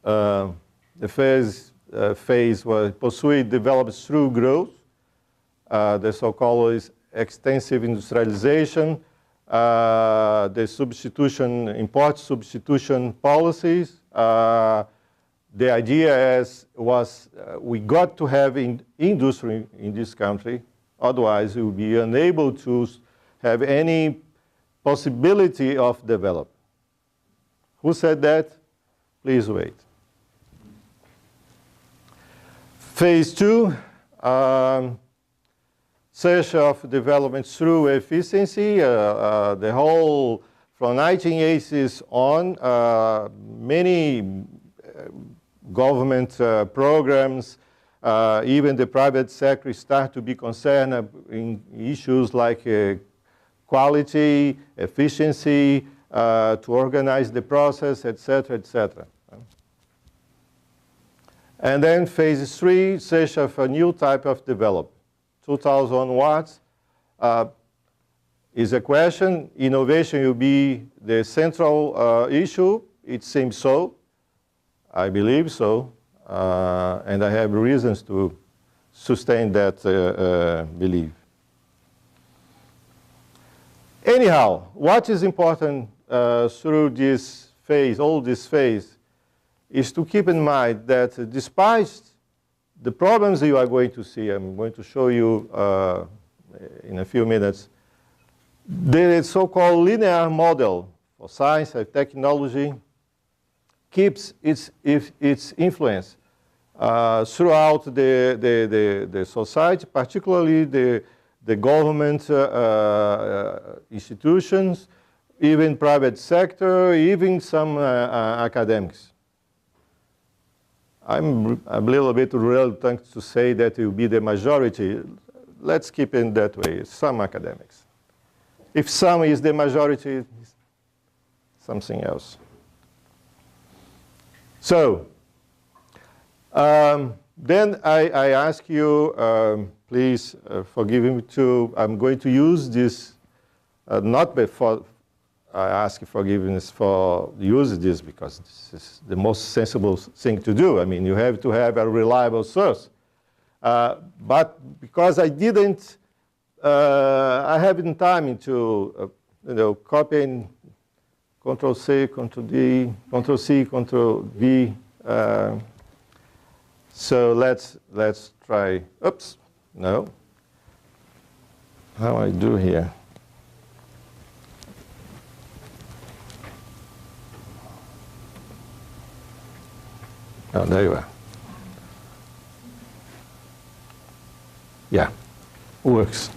the phase was pursued developed through growth, the so-called extensive industrialization, the substitution, import substitution policies. The idea was we got to have industry in this country, otherwise we will be unable to have any possibility of development. Who said that? Please wait. Phase 2, search of development through efficiency. The whole, from 1980s on, many government programs, even the private sector start to be concerned in issues like quality, efficiency, to organize the process, etc., etc. And then phase 3, search of a new type of development. 2000 watts is a question. Innovation will be the central issue. It seems so. I believe so. And I have reasons to sustain that belief. Anyhow, what is important through this phase, all this phase, is to keep in mind that despite the problems you are going to see, I'm going to show you in a few minutes, the so-called linear model for science and technology keeps its influence throughout the society, particularly the government institutions, even private sector, even some academics. I'm a little bit reluctant to say that it will be the majority. Let's keep it that way, some academics. If some is the majority, it's something else. So, then I ask you, please forgive me too, I'm going to use this, not before, I ask forgiveness for using this because this is the most sensible thing to do. I mean, you have to have a reliable source. But because I didn't, I haven't time to, copy and Control-C, Control-D, Control-C, Control-V. So let's try, oops, no. How I do here? Oh, there you are. Yeah, works.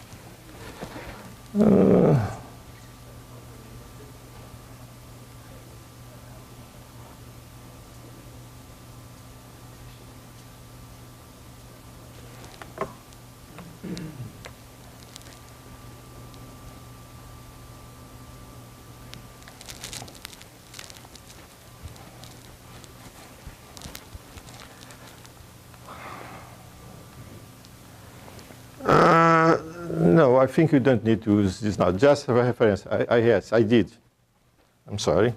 No, I think you don't need to use this now. Just a reference. Yes, I did. I'm sorry.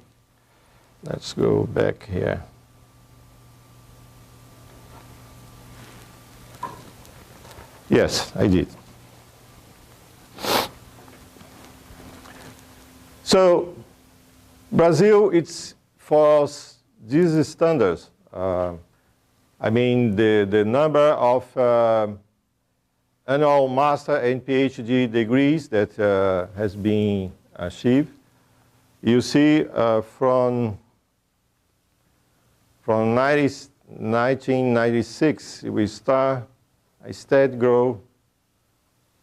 Let's go back here. Yes, I did. So, Brazil, it's for these standards. I mean, the number of annual master and PhD degrees that has been achieved. You see from 1996, we start a steady growth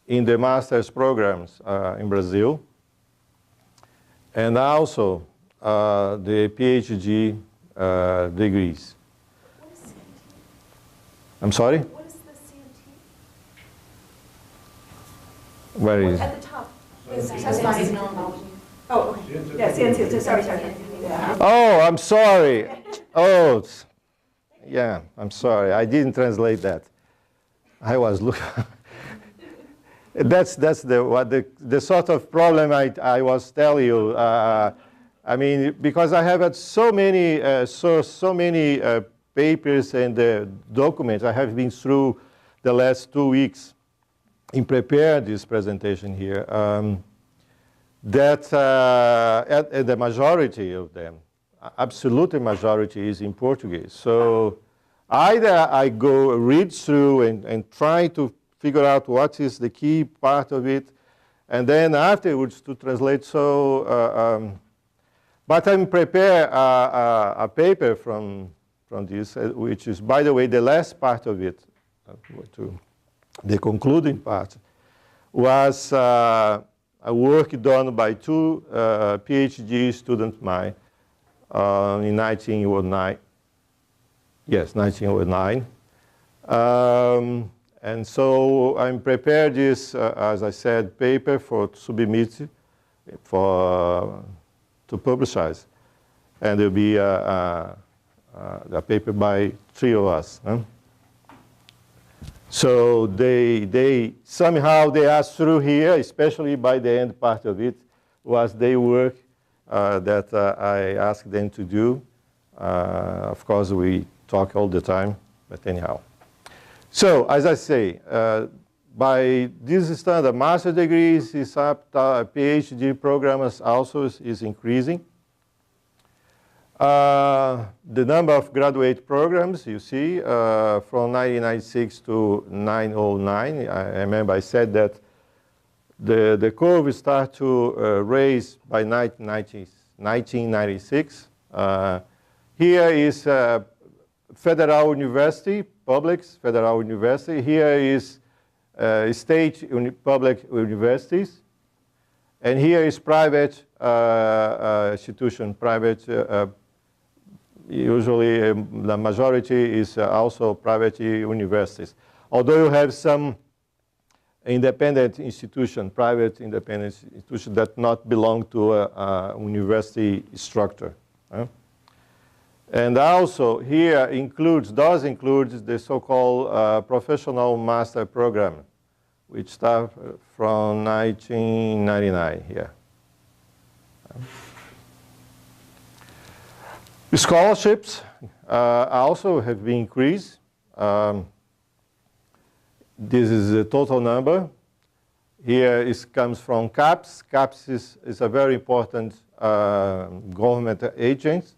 in the master's programs in Brazil, and also the PhD degrees. What is CMT? I'm sorry? What is the CMT? Where is it? At the top. Oh, okay. Yeah, CNC. Sorry. Yeah. Oh, I'm sorry. Oh, yeah, I'm sorry. I didn't translate that. I was looking. That's the sort of problem I was telling you. I mean, because I have had so many papers and documents I have been through the last 2 weeks in preparing this presentation here, that and the majority of them, absolute majority, is in Portuguese. So either I go read through and try to figure out what is the key part of it, and then afterwards to translate. So, but I'm prepare a paper from this, which is, by the way, the last part of it, the concluding part, was a work done by 2 PhD students of mine in 1909. Yes, 1909. And so I'm prepared this, as I said, paper for submit to publicize. And there'll be a paper by 3 of us. Huh? So they somehow they are through here, especially by the end part of it, was their work that I asked them to do. Of course, we talk all the time, but anyhow. So, as I say, by this standard, master degrees is up, PhD programs also is increasing. The number of graduate programs, you see, from 1996 to 909. I remember I said that the curve start to raise by 1996. Here is Federal University, public Federal University. Here is state public universities. And here is private institution, private, usually the majority is also private universities. Although you have some independent institution, private independent institution that not belong to a university structure. And also here does include the so-called professional master program, which starts from 1999 here. Scholarships also have been increased. This is the total number. Here it comes from CAPES. CAPES is a very important government agency.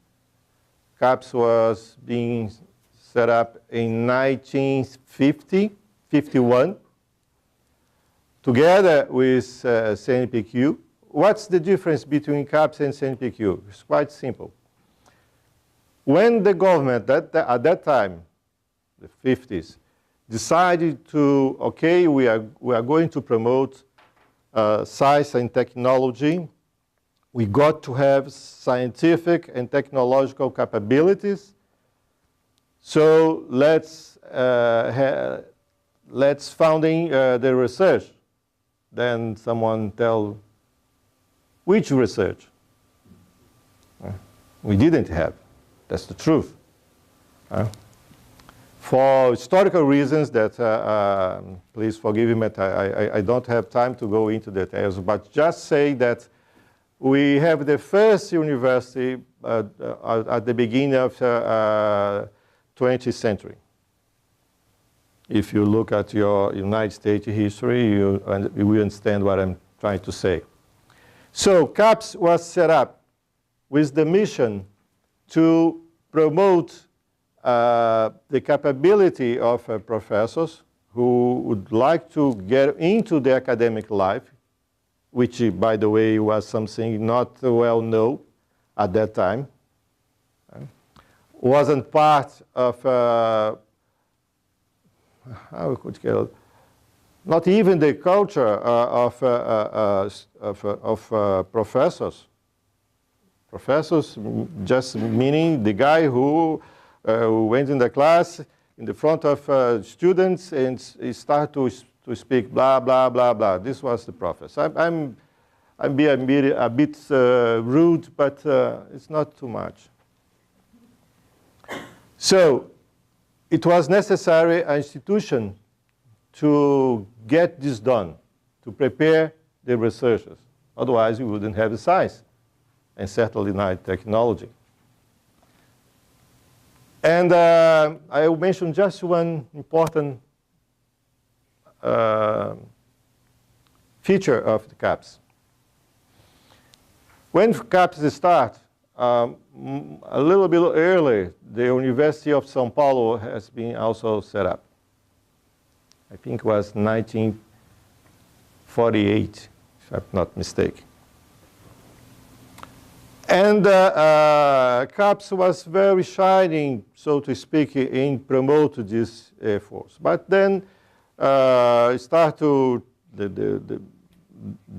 CAPES was being set up in 1951, together with CNPq. What's the difference between CAPES and CNPq? It's quite simple. When the government at that time, the 50s, decided to, okay, we are going to promote science and technology, we got to have scientific and technological capabilities. So let's founding the research. Then someone tell, which research? We didn't have. That's the truth. For historical reasons that, please forgive me, but I don't have time to go into details, but just say that we have the first university at the beginning of 20th century. If you look at your United States history, you will understand what I'm trying to say. So CAPES was set up with the mission to promote the capability of professors who would like to get into the academic life, which, by the way, was something not well known at that time. Wasn't part of, how could you call it? Not even the culture of professors. Professors just meaning the guy who went in the class in the front of students and he started to speak blah, blah, blah, blah. This was the professor. I'm being a bit rude, but it's not too much. So it was necessary an institution to get this done, to prepare the researchers. Otherwise, we wouldn't have the science. and certainly not technology. And I will mention just one important feature of the CAPS. When CAPS start, a little bit early, the University of São Paulo has been also set up. I think it was 1948, if I'm not mistaken. And CAPS was very shining, so to speak, in promoting these efforts. But then the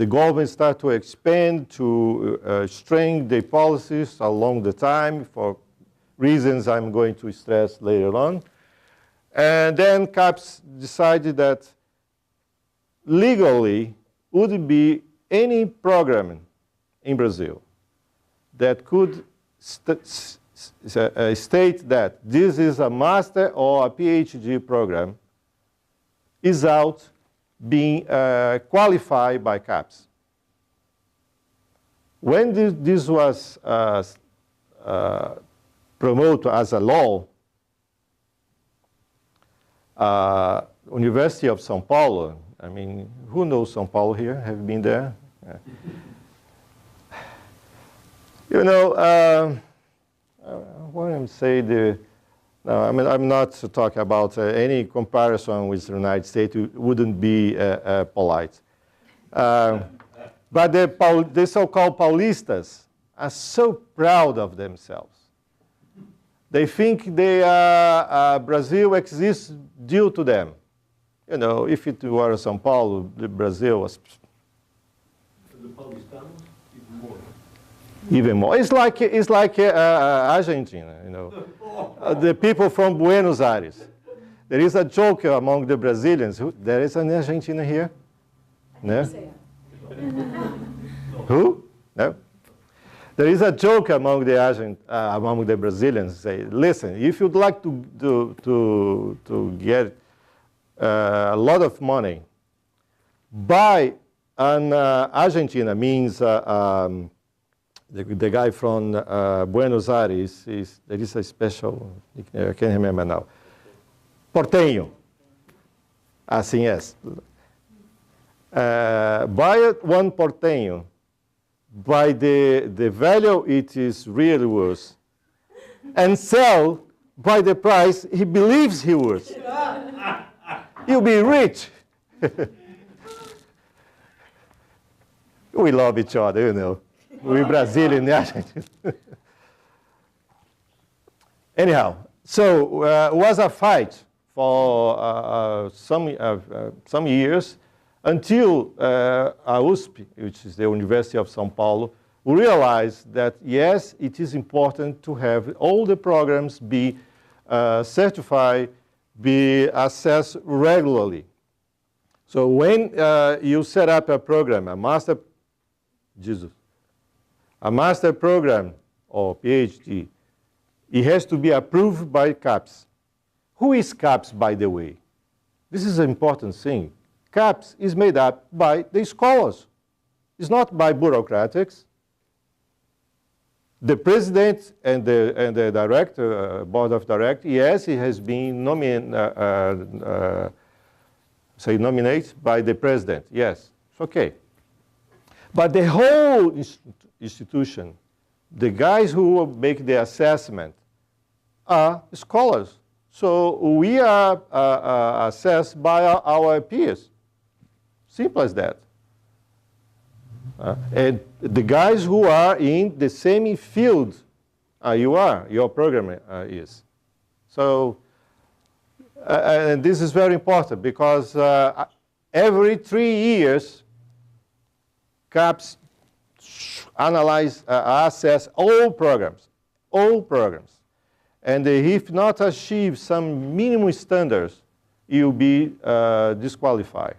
government started to expand, to strengthen the policies along the time for reasons I'm going to stress later on. And then CAPS decided that legally wouldn't be any program in Brazil that could state that this is a master or a PhD program without being qualified by CAPS. When this was promoted as a law, University of São Paulo, I mean, who knows São Paulo here? Have you been there? Yeah. You know, what I'm saying, no, I mean, I'm not talking about any comparison with the United States. It wouldn't be polite. But the so-called Paulistas are so proud of themselves. They think Brazil exists due to them. You know, if it were São Paulo, Brazil was... The Paulistanos, even more. Even more. It's like Argentina, you know. The people from Buenos Aires. There is a joke among the Brazilians. There is an Argentina here? No? Who? No? There is a joke among the Brazilians. Say, listen, if you'd like to get a lot of money, buy an Argentina, means the guy from Buenos Aires, there is a special, I can't remember now. Porteño. Assim, yes. Buy one Porteño by the value it is really worth, and sell by the price he believes he worth. You'll be rich. We love each other, you know. We Brazilian, anyhow, so it was a fight for some years until USP, which is the University of São Paulo, realized that yes, it is important to have all the programs be certified, be assessed regularly. So when you set up a program, a master program or PhD, it has to be approved by CAPS. Who is CAPS, by the way? This is an important thing. CAPS is made up by the scholars. It's not by bureaucrats. The president and the director, board of directors, yes, he has been nominated by the president. Yes, it's okay. But the whole institution, the guys who make the assessment are scholars. So we are assessed by our peers. Simple as that. And the guys who are in the same field your program is. So, and this is very important because every 3 years, CAPS assess all programs. And if not achieve some minimum standards, you'll be disqualified.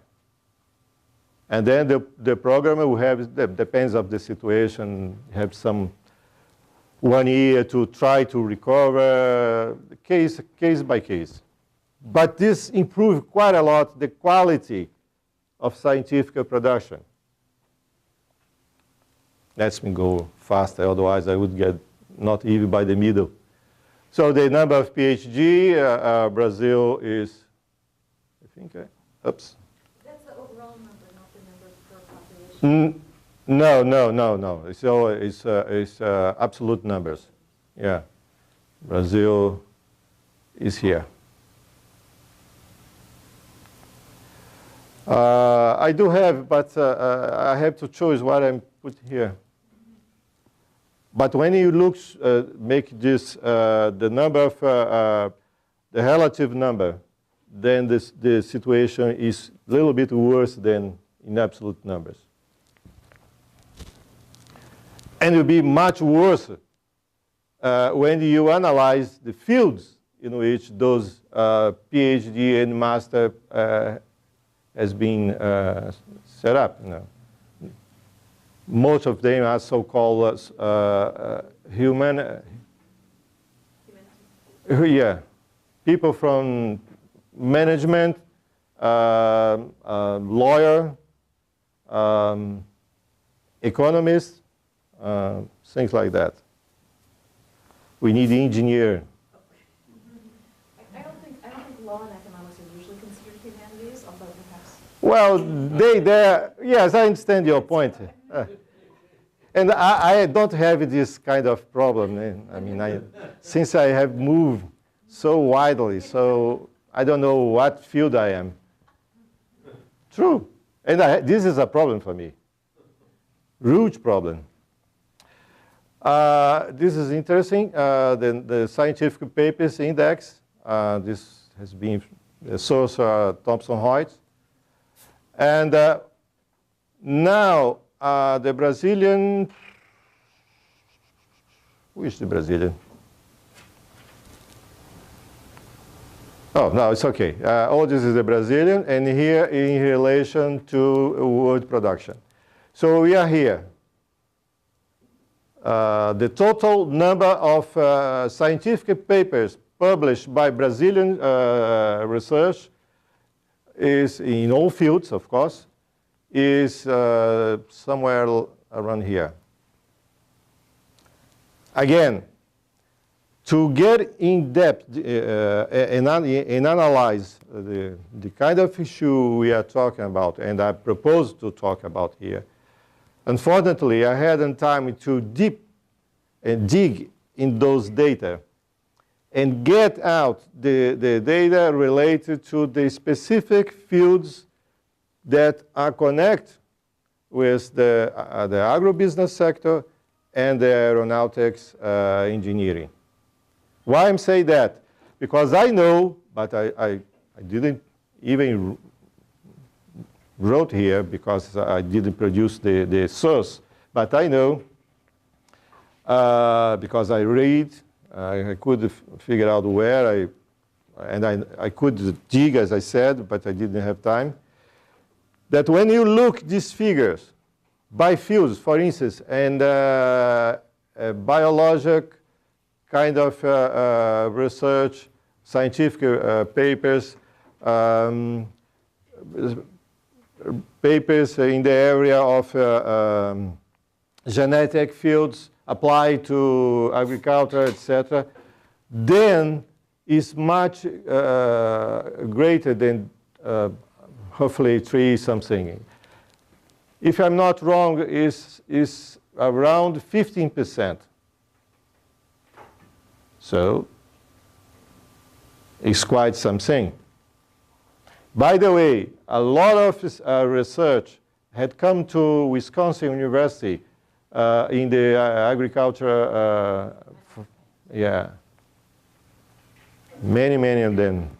And then the program will have, depends of the situation, have some 1 year to try to recover, case by case. But this improved quite a lot the quality of scientific production. lets me go faster, otherwise I would get not even by the middle. So the number of PhD, Brazil is, I think, oops. That's the overall number, not the number per population. No. It's absolute numbers. Yeah, Brazil is here. I do have, but I have to choose what I'm put here. But when you look, make this the number of the relative number, then the situation is a little bit worse than in absolute numbers. And it will be much worse when you analyze the fields in which those PhD and master has been set up. You know. Most of them are so-called yeah, people from management, lawyer, economists, things like that. We need an engineer. I don't think law and economics are usually considered humanities, although perhaps. Well, yes, I understand your point. And I don't have this kind of problem. I mean, since I have moved so widely, so I don't know what field I am. True. And this is a problem for me. Huge problem. This is interesting. The scientific papers index. This has been the source Thomson Reuters. And now the Brazilian, who is the Brazilian? Oh, no, it's okay. All this is the Brazilian, and here in relation to world production. So we are here. The total number of scientific papers published by Brazilian research is, in all fields, of course, is somewhere around here. Again, to get in depth and analyze the kind of issue we are talking about, and I propose to talk about here, unfortunately, I hadn't time to dig in those data and get out the data related to the specific fields that are connected with the agro-business sector and the aeronautics engineering. Why I'm saying that? Because I know, but I didn't even wrote here because I didn't produce the source, but I know because I read, I could figure out where I could dig, as I said, but I didn't have time. That when you look these figures by fields, for instance, and biologic kind of research, scientific papers, papers in the area of genetic fields applied to agriculture, etc., then is much greater than hopefully 3 something. If I'm not wrong, is around 15%. So it's quite something. By the way, a lot of research had come to Wisconsin University in the agriculture, yeah, many of them.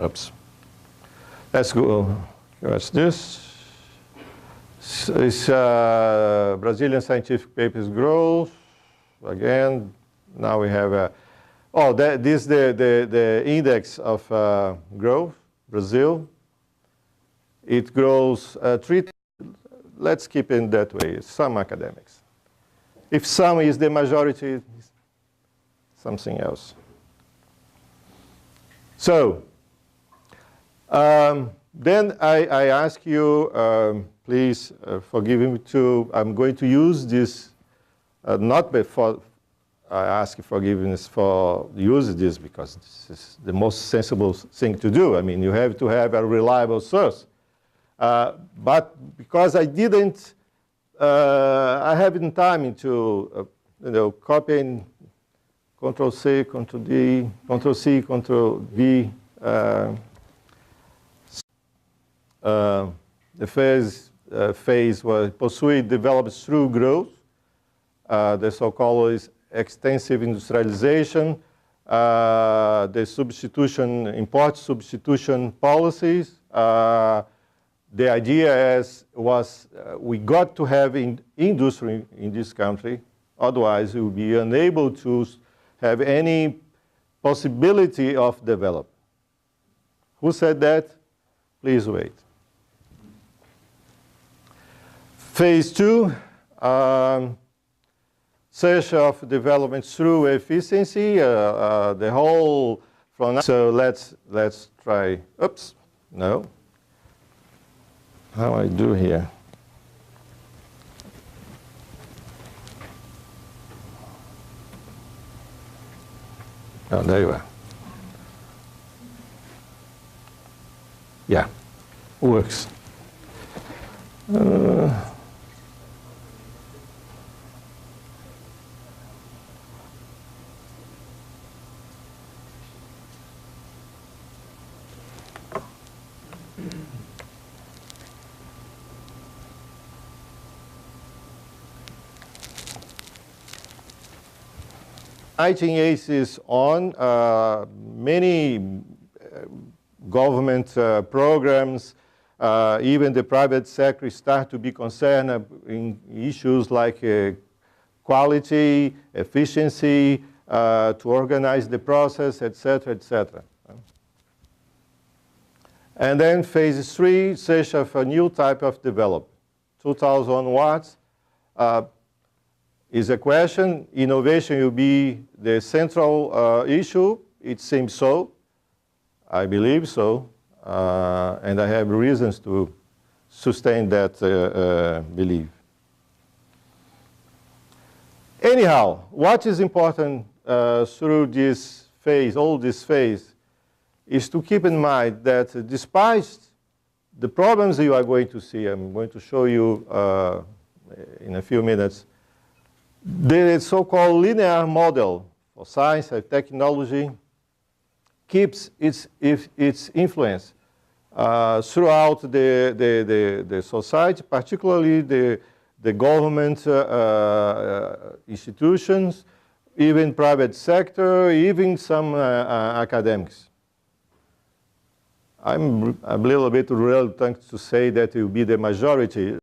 Oops. Let's go. What's this? It's Brazilian scientific papers growth. Again, now we have this is the index of growth, Brazil. It grows let's keep it that way, some academics. If some is the majority, something else. So, Then I ask you, please forgive me too, I'm going to use this, not before I ask forgiveness for using this because this is the most sensible thing to do. I mean, you have to have a reliable source. But because I didn't, I haven't time to, copy and Control-C, Control-D, Control-C, Control-V. The phase was pursued, developed through growth. The so-called extensive industrialization, the substitution, import substitution policies. The idea was we got to have industry in this country, otherwise we will be unable to have any possibility of development. Who said that? Please wait. Phase 2, search of development through efficiency, the whole from. So let's try. Oops, no. How I do here? Oh, there you are. Yeah, works. is on many government programs, even the private sector start to be concerned in issues like quality, efficiency, to organize the process, etc., etc. And then phase 3, search of a new type of development. 2,000 watts is a question. Innovation will be the central issue. It seems so. I believe so. And I have reasons to sustain that belief. Anyhow, what is important through this phase, all this phase, is to keep in mind that despite the problems you are going to see, I'm going to show you in a few minutes, the so-called linear model for science and technology keeps its influence throughout the society, particularly the government institutions, even private sector, even some academics. I'm a little bit reluctant to say that it will be the majority.